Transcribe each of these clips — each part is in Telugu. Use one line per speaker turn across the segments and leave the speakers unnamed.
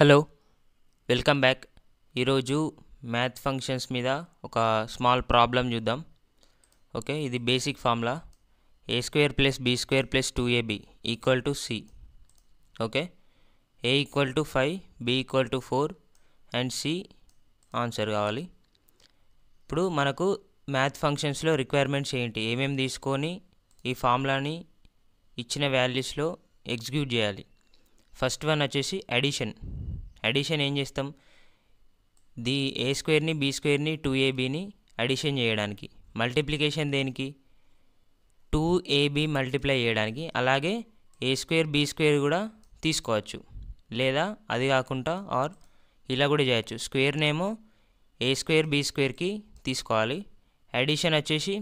Hello, welcome back. ఈరోజు మ్యాథ్ ఫంక్షన్స్ మీద ఒక స్మాల్ ప్రాబ్లం చూద్దాం. ఓకే, ఇది basic formula a² + b² + 2ab = c. Okay, a = 5, b = 4 and c answer కావాలి. ఇప్పుడు మనకు మ్యాథ్ ఫంక్షన్స్లో రిక్వైర్మెంట్స్ ఏంటి, ఏమేమి తీసుకొని ఈ ఫార్ములాని ఇచ్చిన వాల్యూస్లో ఎగ్జిక్యూట్ చేయాలి. ఫస్ట్ వన్ వచ్చేసి అడిషన్ ఏం చేస్తాం, a² ని b² 2abని అడిషన్ చేయడానికి. మల్టిప్లికేషన్ దేనికి, 2ab మల్టిప్లై చేయడానికి. అలాగే a² b² కూడా తీసుకోవచ్చు, లేదా అది కాకుండా ఇలా కూడా చేయొచ్చు. స్క్వేర్నేమో a² b²కి తీసుకోవాలి. అడిషన్ వచ్చేసి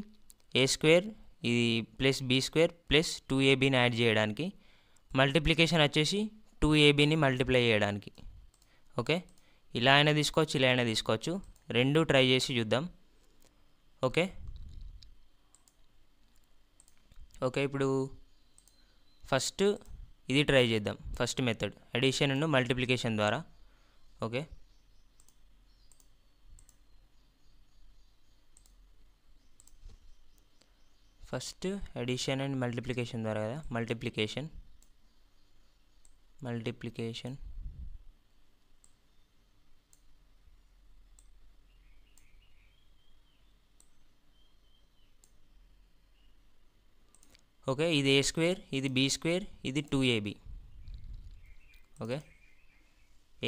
a² ఇది ప్లస్ b² ప్లస్ 2abని యాడ్ చేయడానికి. మల్టిప్లికేషన్ వచ్చేసి 2abని మల్టిప్లై చేయడానికి. ఓకే, ఇలా అయినా తీసుకోవచ్చు, ఇలా అయినా తీసుకోవచ్చు. రెండు ట్రై చేసి చూద్దాం. ఓకే ఓకే ఇప్పుడు ఫస్ట్ ఇది ట్రై చేద్దాం. First method addition and multiplication ద్వారా. Okay, first addition and multiplication ద్వారా కదా. మల్టిప్లికేషన్ ఓకే, ఇది a², ఇది b², ఇది 2ab. Okay,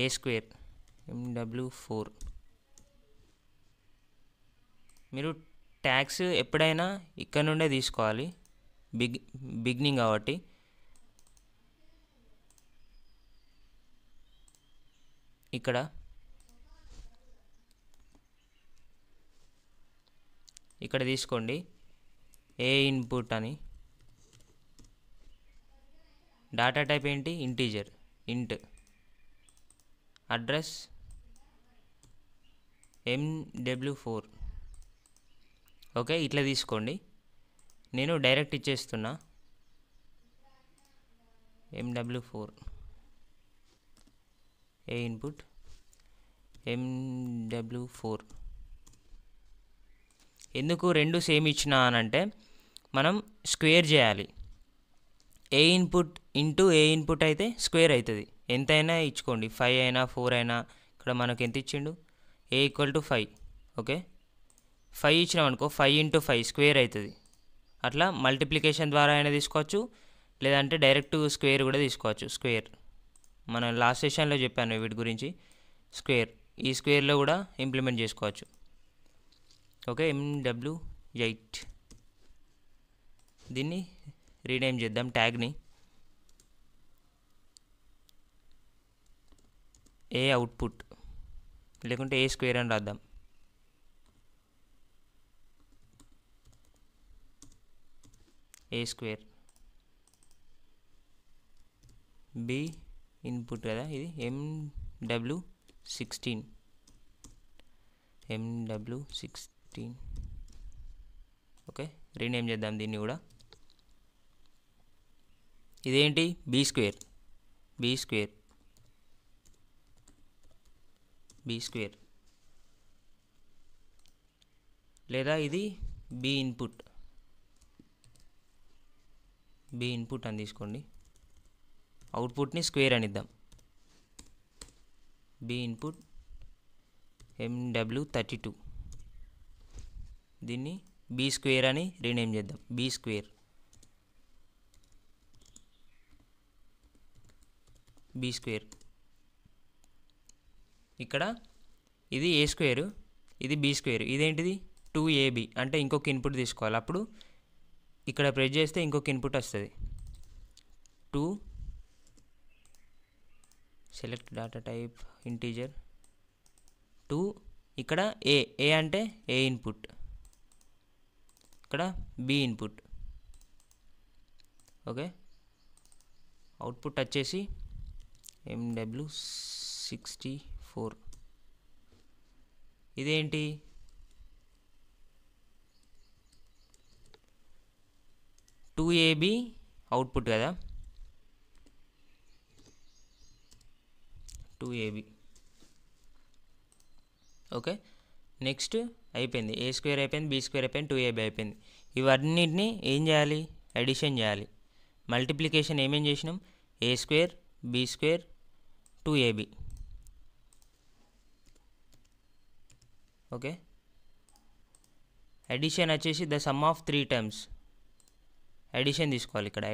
a² mw4. మీరు ట్యాక్స్ ఎప్పుడైనా ఇక్కడ నుండే తీసుకోవాలి, బిగినింగ్ కాబట్టి. ఇక్కడ తీసుకోండి, ఏ ఇన్పుట్ అని. డేటా టైప్ ఏంటి, ఇంటీజర్, ఇంట్. Address mw4. ఓకే, ఇట్లా తీసుకోండి. నేను డైరెక్ట్ ఇచ్చేస్తున్నా, mw4 ఏ ఇన్పుట్ mw4. ఎందుకు రెండు సేమ్ ఇచ్చినా అనంటే మనం స్క్వేర్ చేయాలి. ఏ ఇన్పుట్ ఇంటూ ఏ ఇన్పుట్ అయితే స్క్వేర్ అవుతుంది. ఎంతైనా ఇచ్చుకోండి, 5 అయినా 4 అయినా. ఇక్కడ మనకు ఎంత ఇచ్చిండు, a = 5. ఓకే, 5 ఇచ్చినాం అనుకో, 5 × 5 స్క్వేర్ అవుతుంది. అట్లా మల్టిప్లికేషన్ ద్వారా అయినా తీసుకోవచ్చు, లేదంటే డైరెక్ట్ స్క్వేర్ కూడా తీసుకోవచ్చు. స్క్వేర్ మనం లాస్ట్ సెషన్లో చెప్పాను వీటి గురించి. స్క్వేర్ ఈ స్క్వేర్లో కూడా ఇంప్లిమెంట్ చేసుకోవచ్చు. Okay, mw8. దీన్ని రీనేమ్ చేద్దాం, ట్యాగ్ని ఏ అవుట్పుట్, లేకుంటే a² అని రాద్దాం. a², b ఇన్పుట్ కదా, ఇది mw16. ఓకే, రీనేమ్ చేద్దాం దీన్ని కూడా. ఇదేంటి, b² లేదా ఇది b ఇన్పుట్ అని తీసుకోండి. అవుట్పుట్ని స్క్వేర్ అని ఇద్దాం. b input mw32. దీన్ని b² అని రీనేమ్ చేద్దాం, b². ఇక్కడ ఇది a², ఇది b². ఇదేంటిది, 2ab అంటే ఇంకొక ఇన్పుట్ తీసుకోవాలి. అప్పుడు ఇక్కడ ప్రెస్ చేస్తే ఇంకొక ఇన్పుట్ వస్తుంది. 2 సెలెక్ట్ డేటా టైప్ ఇంటీజర్ 2. ఇక్కడ ఏ అంటే ఏ ఇన్పుట్, ఇక్కడ b ఇన్పుట్. ఓకే, అవుట్పుట్ వచ్చేసి mw64. ఇదేంటి, 2ab అవుట్పుట్ కదా. 2ab. ఓకే, నెక్స్ట్ అయిపోయింది. ఏ స్క్వేర్ అయిపోయింది, బీ స్క్వేర్ అయిపోయింది, 2ab అయిపోయింది. ఇవన్నిటిని ఏం చేయాలి, అడిషన్ చేయాలి. మల్టిప్లికేషన్ ఏమేం చేసినాం, a square b square 2ab. Okay, addition వచ్చేసి the sum of 3 terms. Addition తీసుకోవాలి ఇక్కడ.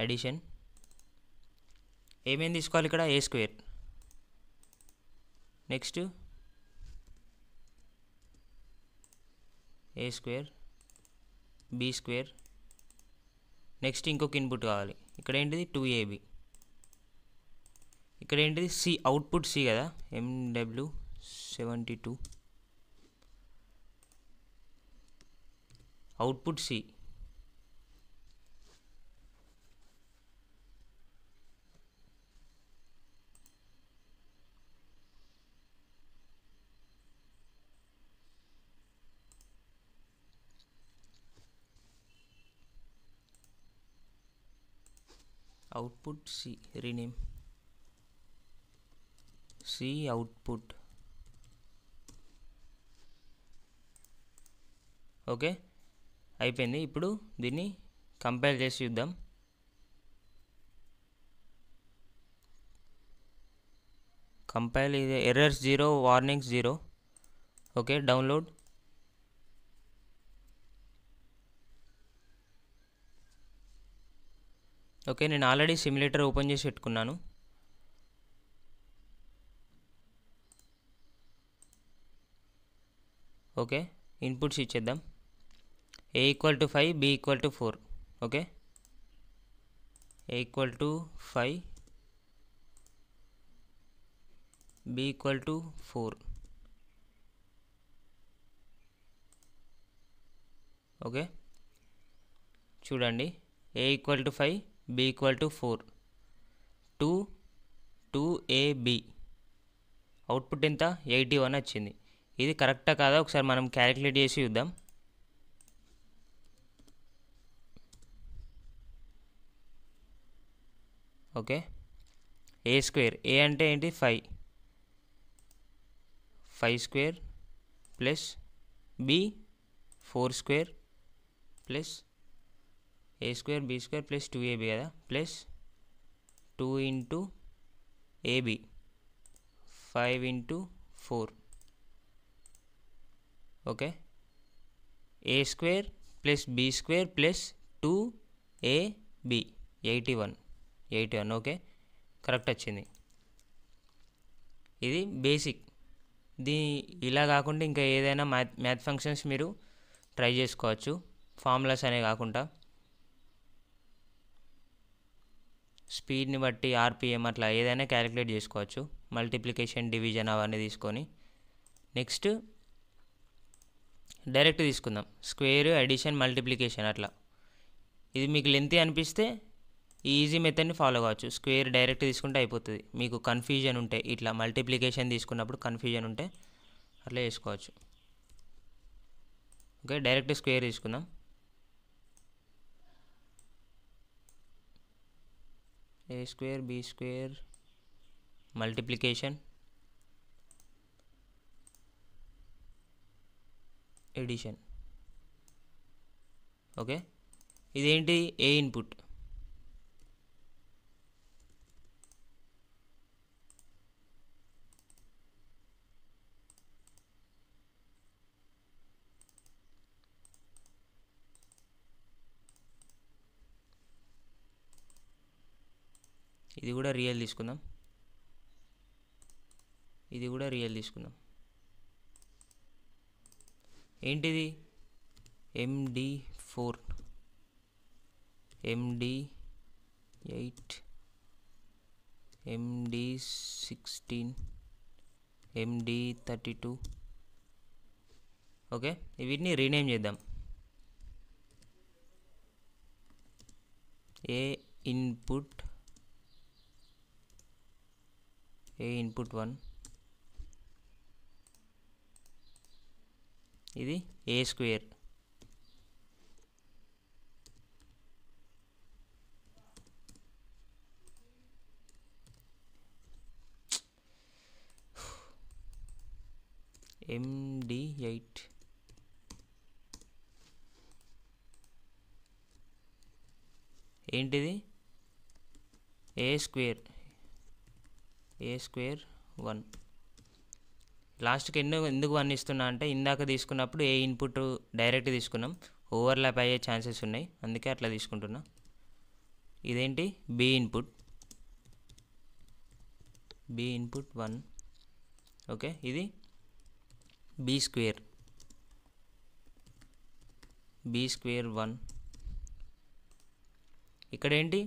అడిషన్ ఏమేమి తీసుకోవాలి ఇక్కడ, ఏ square, next a square b square, next ఇంకొక ఇన్పుట్ కావాలి. ఇక్కడ ఏంటిది 2ab. ఇక్కడ ఏంటిది సి, అవుట్పుట్ సి కదా, MW72 output C. Output C, rename C output. Okay, అయిపోయింది. ఇప్పుడు దీన్ని కంపైల్ చేసి చూద్దాం. కంపైల్, ఇది errors 0, warnings 0. Okay, download. Okay, నేను ఆల్రెడీ సిమ్యులేటర్ ఓపెన్ చేసి పెట్టుకున్నాను. ఓకే, ఇన్పుట్స్ ఇచ్చేద్దాం. a = 5, b = 4. Okay, a = 5, b = 4. Okay, చూడండి, a = 5, b = 4, 2ab. అవుట్పుట్ ఎంత, 81 వచ్చింది. ఇది కరెక్టా కాదా ఒకసారి మనం క్యాలిక్యులేట్ చేసి చూద్దాం. ఓకే, ఏ స్క్వేర్, ఏ అంటే ఏంటి 5 square plus B 4 square plus A square B square plus 2ab కదా, plus 2 into AB 5 into 4. Okay, A square plus B square plus 2ab 81. Okay, correct వచ్చింది. ఇది బేసిక్. ఇలా కాకుండా ఇంకా ఏదైనా మ్యాథ్ ఫంక్షన్స్ మీరు ట్రై చేసుకోవచ్చు, ఫార్ములాస్ అనే కాకుండా. స్పీడ్ని బట్టి ఆర్పిఎం అట్లా ఏదైనా క్యాలిక్యులేట్ చేసుకోవచ్చు. మల్టిప్లికేషన్, డివిజన్ అవన్నీ తీసుకొని నెక్స్ట్ డైరెక్ట్ తీసుకుందాం. స్క్వేర్, అడిషన్, మల్టిప్లికేషన్ అట్లా. ఇది మీకు లెంతీ అనిపిస్తే ఈజీ మెథడ్ని ఫాలో కావచ్చు. స్క్వేర్ డైరెక్ట్ తీసుకుంటే అయిపోతుంది. మీకు కన్ఫ్యూజన్ ఉంటే, ఇట్లా మల్టిప్లికేషన్ తీసుకున్నప్పుడు కన్ఫ్యూజన్ ఉంటే అట్లా చేసుకోవచ్చు. ఓకే, డైరెక్ట్ స్క్వేర్ తీసుకుందాం. A square B square multiplication addition. Okay, ఇదేంటి, ఏ ఇన్పుట్. ఇది కూడా రియల్ తీసుకుందాం. ఇది కూడా రియల్ తీసుకుందాం. ఏంటిది, MD4, MD8, MD16, MD32. Okay, వీటిని రీనేమ్ చేద్దాం. ఏ ఇన్పుట్ 1, ఇది ఏ స్క్వేర్, MD8 ఏంటిది ఏ స్క్వేర్ 1. లాస్ట్కి ఎందుకు 1 ఇస్తున్నా అంటే ఇందాక తీసుకున్నప్పుడు ఏ ఇన్పుట్ డైరెక్ట్ తీసుకున్నాం, ఓవర్లాప్ అయ్యే ఛాన్సెస్ ఉన్నాయి, అందుకే అట్లా తీసుకుంటున్నా. ఇదేంటి బి ఇన్పుట్ 1. ఓకే, ఇది బి స్క్వేర్ 1. ఇక్కడ ఏంటి,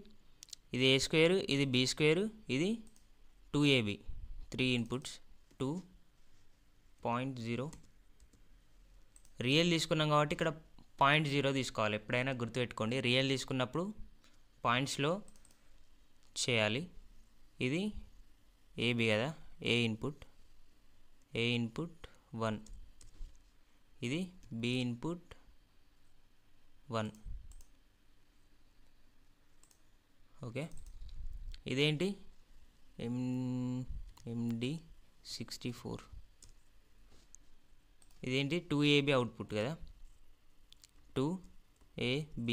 ఇది ఏ స్క్వేర్, ఇది బి స్క్వేర్, ఇది 2ab 3 ఇన్పుట్స్ 2.0. రియల్ తీసుకున్నాం కాబట్టి ఇక్కడ 0.0 తీసుకోవాలి. ఎప్పుడైనా గుర్తుపెట్టుకోండి, రియల్ తీసుకున్నప్పుడు పాయింట్స్లో చేయాలి. ఇది ఏబి కదా, ఏ ఇన్పుట్ 1, ఇది బి ఇన్పుట్ 1. ఓకే, ఇదేంటి MD64, ఇదేంటి 2ab అవుట్పుట్ కదా, 2ab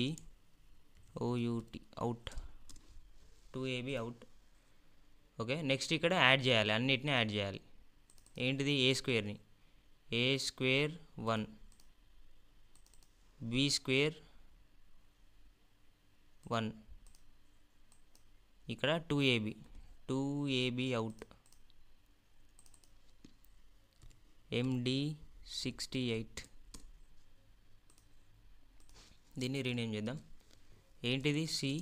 out 2ab out. Okay, next ఇక్కడ యాడ్ చేయాలి, అన్నిటిని యాడ్ చేయాలి. ఏంటిది ఏ స్క్వేర్ని a స్క్వేర్ 1, b స్క్వేర్ 1, ఇక్కడ 2ab అవుట్, MD68. దీన్ని రీనేమ్ చేద్దాం. ఏంటిది C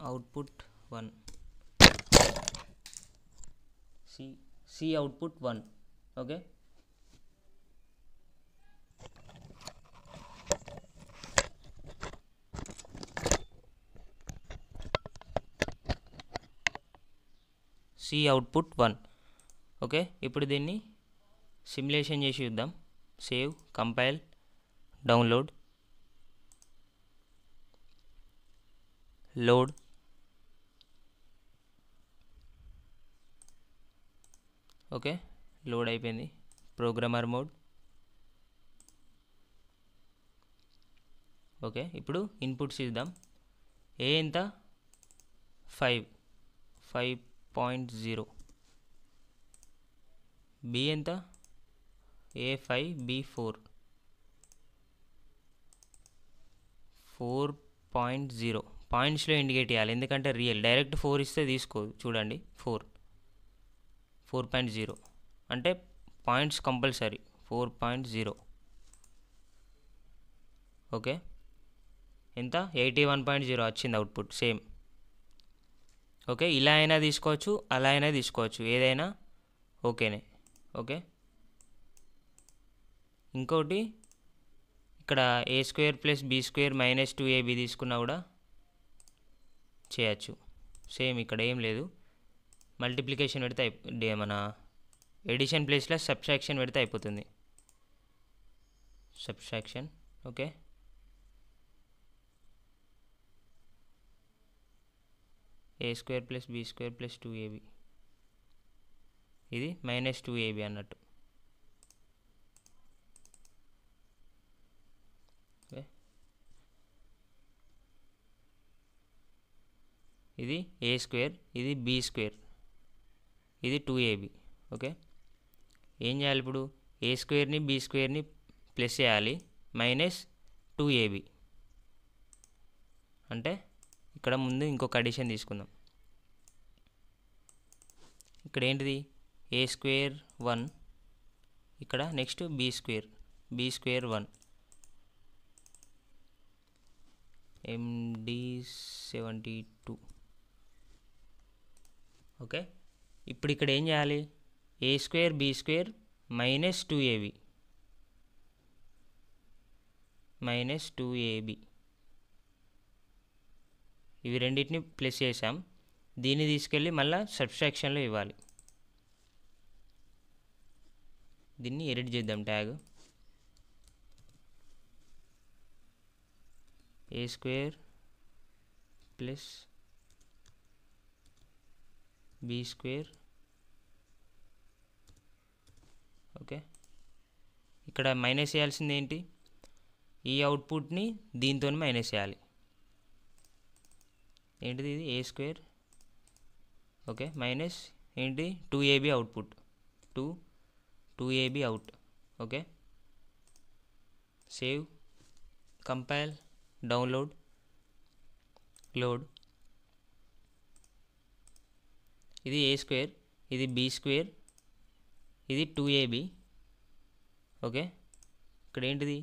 output 1, C output 1. Okay, C output 1. Okay, ఇప్పుడు దీన్ని సిమ్యులేషన్ చేసి చూద్దాం. Save, compile, download, load. Okay, load అయిపోయింది. Programmer mode. ఓకే, ఇప్పుడు ఇన్పుట్స్ ఇద్దాం. ఏ ఎంత 5.0, బి ఎంత A5 B4 4.0. పాయింట్స్లో ఇండికేట్ చేయాలి, ఎందుకంటే రియల్ డైరెక్ట్ 4 ఇస్తే తీసుకోదు. చూడండి 4.0 అంటే పాయింట్స్ కంపల్సరీ 4.0. ఓకే, ఎంత 81.0 వచ్చింది అవుట్పుట్ సేమ్. ఓకే, ఇలా అయినా తీసుకోవచ్చు, అలా అయినా తీసుకోవచ్చు, ఏదైనా ఓకేనే. ఓకే, ఇంకోటి ఇక్కడ ఏ square plus B square -2ab తీసుకున్నా కూడా చేయచ్చు. సేమ్ ఇక్కడ ఏం లేదు, మల్టిప్లికేషన్ పెడితే మన ఎడిషన్ ప్లేస్లో సబ్ట్రాక్షన్ పెడితే అయిపోతుంది. Subtraction. Okay, A square plus B square plus 2ab, ఇది -2ab అన్నట్టు. ఓకే, ఇది ఏ స్క్వేర్, ఇది బి స్క్వేర్, ఇది 2ab. ఓకే, ఏం చేయాలి ఇప్పుడు, ఏ స్క్వేర్ని బి స్క్వేర్ని ప్లస్ చేయాలి, -2ab అంటే ఇక్కడ ముందు ఇంకొక అడిషన్ తీసుకుందాం. ఇక్కడ ఏంటిది ఏ స్క్వేర్ 1, ఇక్కడ next B square 1, MD72. Okay, ఇప్పుడు ఇక్కడ ఏం చేయాలి, ఏ స్క్వేర్ బి స్క్వేర్ -2ab ఇవి రెండింటిని ప్లస్ చేసాం. దీన్ని తీసుకెళ్ళి మళ్ళీ సబ్ట్రాక్షన్లో ఇవ్వాలి. దీన్ని ఎడిట్ చేద్దాం. Tag A square plus B square okay, ఇక్కడ మైనస్ చేయాల్సింది ఏంటి, ఈ అవుట్పుట్ని దీంతో మైనస్ చేయాలి. ఏంటిది ఇది A², ఓకే, మైనస్ ఏంటి 2AB output, 2AB out. Okay, save, compile, download, load. ఇది A², ఇది B², ఇది 2AB. ఓకే, ఇక్కడ ఏంటిది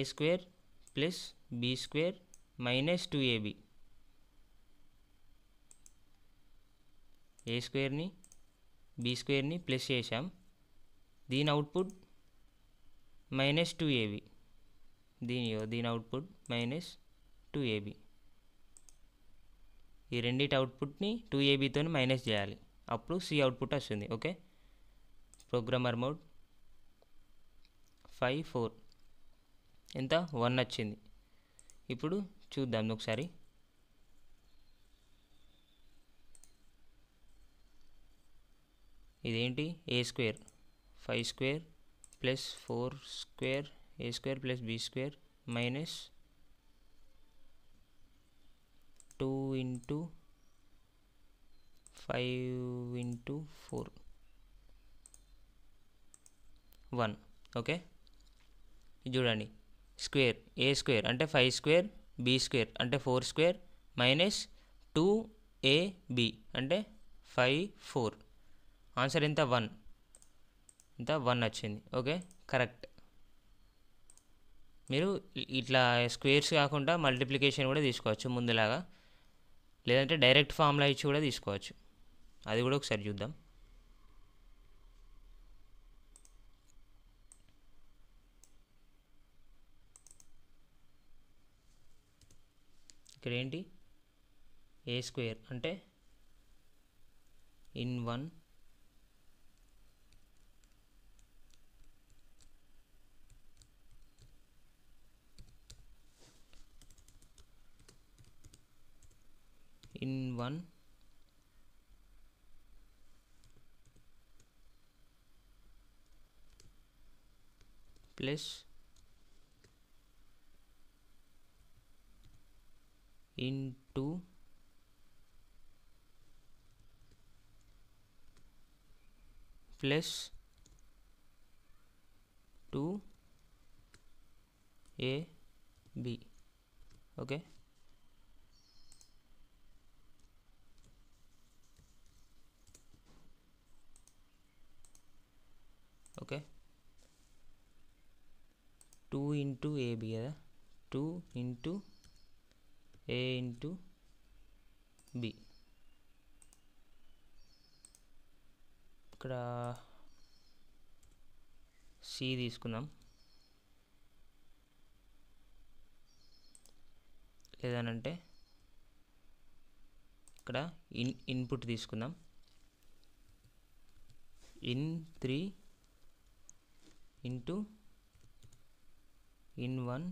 A² plus B² minus 2AB. A²ని B²ని ప్లస్ చేసాం, దీని అవుట్పుట్ మైనస్ 2AB, దీని అవుట్పుట్ మైనస్ 2AB. ఈ రెండింటి అవుట్పుట్ని 2ABతో మైనస్ చేయాలి, అప్పుడు C అవుట్పుట్ వస్తుంది. ఓకే, ప్రోగ్రామర్ మోడ్ 5 4 ఎంత 1 వచ్చింది. ఇప్పుడు చూద్దాం ఒకసారి. ఇదేంటి A² 5² plus 4² A² plus B² minus 2 into 5 into 4 1. Okay, ఇది చూడండి, స్క్వేర్ A² అంటే 5² B² అంటే 4² మైనస్ 2AB అంటే 5 4. ఆన్సర్ ఎంత 1, ఎంత 1 వచ్చింది. Okay, correct. మీరు ఇట్లా స్క్వేర్స్ కాకుండా మల్టిప్లికేషన్ కూడా తీసుకోవచ్చు ముందులాగా, లేదంటే డైరెక్ట్ ఫార్ములా ఇచ్చి కూడా తీసుకోవచ్చు. అది కూడా ఒకసారి చూద్దాం. ఇక్కడ ఏంటి A² అంటే in 1 in 1 plus into plus 2AB. Okay, okay 2 into AB కదా, 2 ఇంటూ A ఇంటూ B. ఇక్కడ C తీసుకుందాం, లేదనంటే ఇక్కడ ఇన్పుట్ తీసుకుందాం, in 3 into in 1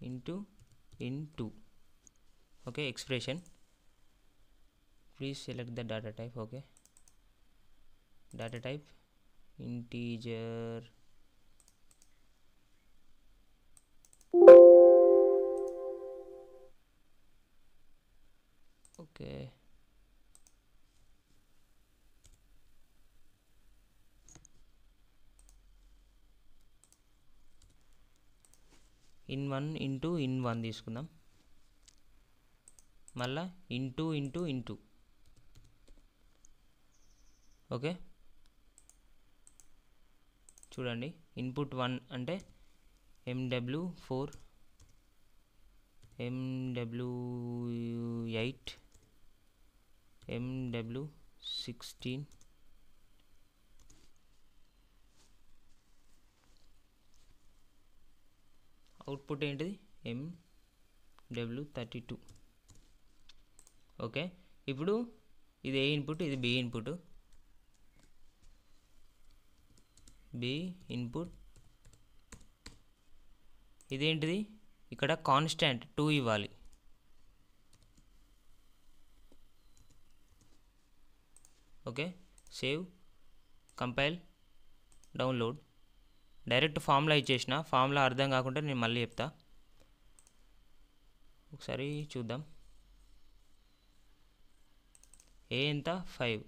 into in 2. Okay, expression. Please select the data type. Okay, data type integer. Okay, in 1 into in 1 తీసుకుందాం, మళ్ళా ఇంటూ ఇంటూ ఇంటూ. ఓకే, చూడండి, ఇన్పుట్ 1 అంటే MW4 MW8 MW16 అవుట్పుట్ ఏంటిది MW32. ఓకే, ఇప్పుడు ఇది ఏ ఇన్పుట్, ఇది బి ఇన్పుట్. బి ఇన్పుట్ ఇదేంటిది, ఇక్కడ కాన్స్టాంట్ 2 ఇవ్వాలి. Okay, save, compile, download. Direct formula ఇచ్చేసిన. ఫార్ములా అర్థం కాకుండా నేను మళ్ళీ చెప్తా, ఒకసారి చూద్దాం. ఏ ఎంత 5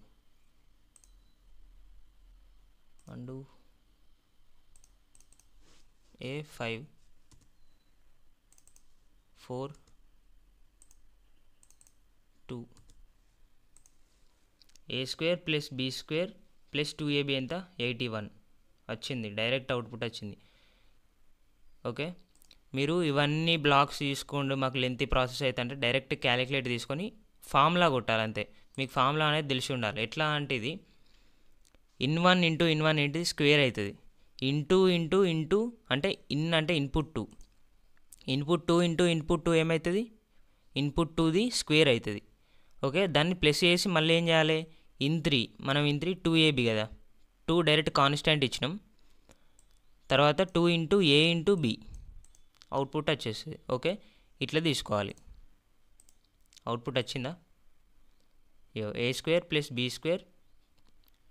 and a 5 4 2 a square plus B square plus 2ab ఎంత 81 వచ్చింది. డైరెక్ట్ అవుట్పుట్ వచ్చింది. ఓకే, మీరు ఇవన్నీ బ్లాక్స్ తీసుకోండి, మాకు లెంతీ ప్రాసెస్ అయితే అంటే డైరెక్ట్ క్యాలిక్యులేట్ తీసుకొని ఫార్ములా కొట్టాలి అంతే. మీకు ఫార్ములా అనేది తెలిసి ఉండాలి. ఎట్లా అంటే ఇది ఇన్1 ఏంటిది స్క్వేర్ అవుతుంది. ఇంటూ అంటే అంటే ఇన్పుట్ 2, ఇన్పుట్ 2 ఏమవుతుంది, ఇన్పుట్ 2ది స్క్వేర్ అవుతుంది. ఓకే, దాన్ని ప్లస్ చేసి మళ్ళీ ఏం చేయాలి, మనం ఇన్ 3 2ab కదా, 2 డైరెక్ట్ కాన్స్టాంట్ ఇచ్చినాం. తర్వాత 2 into A into B output వచ్చేస్తుంది. ఓకే, ఇట్లా తీసుకోవాలి. అవుట్పుట్ వచ్చిందా, A square plus B square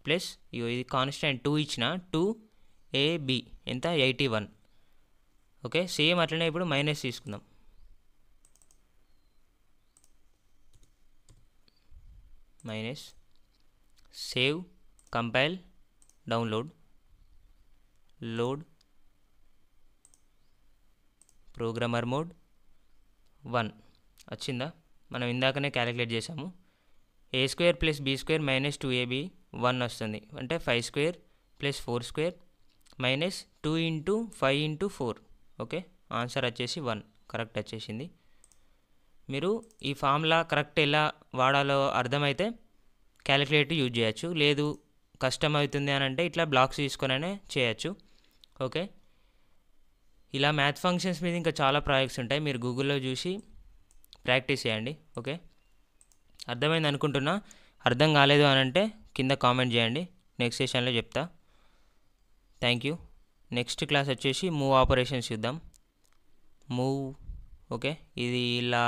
plus ఇది కాన్స్టాంట్ 2 ఇచ్చిన 2ab ఎంత 81. ఓకే, సేమ్ అట్లనే ఇప్పుడు మైనస్ తీసుకుందాం. Minus, save, compile, download, load, programmer mode 1 వచ్చిందా. మనం ఇందాకనే క్యాలిక్యులేట్ చేసాము. A square plus B square minus 2ab 1 వస్తుంది. అంటే 5 square plus 4 square minus 2 into 5 into 4. Okay, answer వచ్చేసి 1 కరెక్ట్ వచ్చేసింది. మీరు ఈ ఫార్ములా కరెక్ట్ ఎలా వాడాలో అర్థమైతే క్యాలిక్యులేటర్ యూజ్ చేయొచ్చు. లేదు కష్టం అవుతుంది అని అంటే ఇట్లా బ్లాక్స్ తీసుకొనే చేయొచ్చు. ఓకే, ఇలా మ్యాథ్ ఫంక్షన్స్ మీద ఇంకా చాలా ప్రాజెక్ట్స్ ఉంటాయి, మీరు గూగుల్లో చూసి ప్రాక్టీస్ చేయండి. ఓకే, అర్థమైంది అనుకుంటున్నా. అర్థం కాలేదు అని అంటే కింద కామెంట్ చేయండి, నెక్స్ట్ సెషన్లో చెప్తా. Thank you. నెక్స్ట్ క్లాస్ వచ్చేసి మూవ్ ఆపరేషన్స్ చూద్దాం. మూవ్, ఓకే, ఇది ఇలా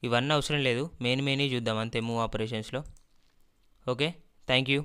ఇవన్నీ అవసరం లేదు, మెయిన్ చూద్దాం అంతే మూవ్ ఆపరేషన్స్లో. Okay, thank you.